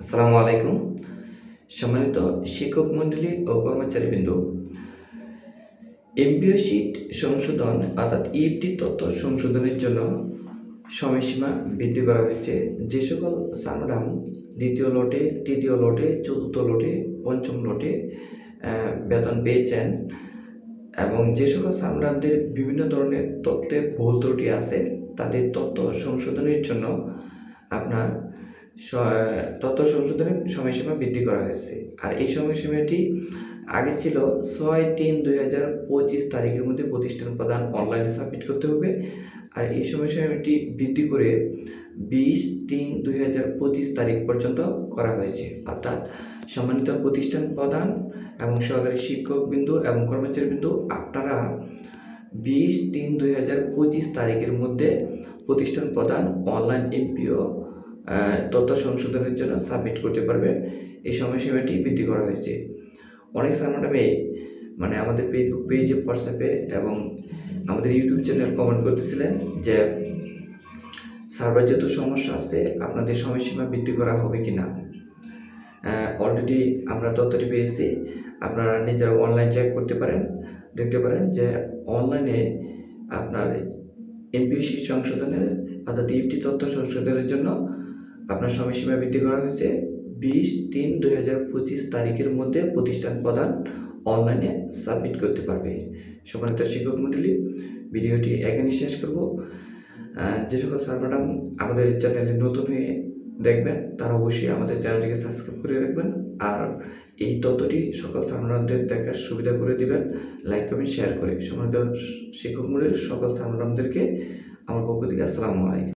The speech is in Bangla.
আসসালামু আলাইকুম। সম্মানিত শিক্ষক মণ্ডলী ও কর্মচারীবৃন্দ, এমপিও শীট সংশোধন অর্থাৎ ইএফটি তথ্য সংশোধনের জন্য সময়সীমা বৃদ্ধি করা হয়েছে। যে সকল স্যার ম্যাডাম দ্বিতীয় লটে, তৃতীয় লটে, চতুর্থ লটে, পঞ্চম লটে বেতন পেয়েছেন এবং যে সকল স্যার ম্যাডামদের বিভিন্ন ধরনের তথ্যে ভুল ত্রুটি আছে, তাদের তথ্য সংশোধনের জন্য আপনার তথ্য সংশোধনের সময়সীমা বৃদ্ধি করা হয়েছে। আর এই সময়সীমাটি আগে ছিল 6/3/2025 তারিখের মধ্যে প্রতিষ্ঠান প্রধান অনলাইনে সাবমিট করতে হবে। আর এই সময়সীমাটি বৃদ্ধি করে 20/3/2025 তারিখ পর্যন্ত করা হয়েছে। অর্থাৎ সম্মানিত প্রতিষ্ঠান প্রধান এবং সহকারী শিক্ষকবৃন্দ এবং কর্মচারীবৃন্দ, আপনারা 20/3/2025 তারিখের মধ্যে প্রতিষ্ঠান প্রধান অনলাইন এমপিও তথ্য সংশোধনের জন্য সাবমিট করতে পারবে। এই সময়সীমাটি বৃদ্ধি করা হয়েছে। অনেক স্যার ম্যাডামে আমাদের ফেসবুক পেজে, হোয়াটসঅ্যাপে এবং আমাদের ইউটিউব চ্যানেল কমেন্ট করতেছিলেন যে সার্ভারজাত সমস্যা আছে, আপনাদের সময়সীমা বৃদ্ধি করা হবে কি না। অলরেডি আমরা তথ্যটি পেয়েছি। আপনারা নিজেরা অনলাইন চেক করতে পারেন, দেখতে পারেন যে অনলাইনে আপনার এমপিও শীট সংশোধনের অর্থাৎ ইএফটি তথ্য সংশোধনের জন্য আপনার সময়সীমা বৃদ্ধি করা হয়েছে। 20/3/2025 তারিখের মধ্যে প্রতিষ্ঠান প্রধান অনলাইনে সাবমিট করতে পারবে। সম্মানিত শিক্ষক মণ্ডলী, ভিডিওটি এখানেই শেষ করব। যে সকল স্যার ম্যাডাম আমাদের চ্যানেলে নতুন হয়ে দেখবেন, তারা অবশ্যই আমাদের চ্যানেলটিকে সাবস্ক্রাইব করে রাখবেন। আর এই তথ্যটি সকল স্যার ম্যাডামদের দেখার সুবিধা করে দিবেন, লাইক কমেন্ট শেয়ার করে। সম্মানিত শিক্ষক মণ্ডলীর সকল স্যার ম্যাডামদেরকে আমার পক্ষ থেকে আসসালামু আলাইকুম।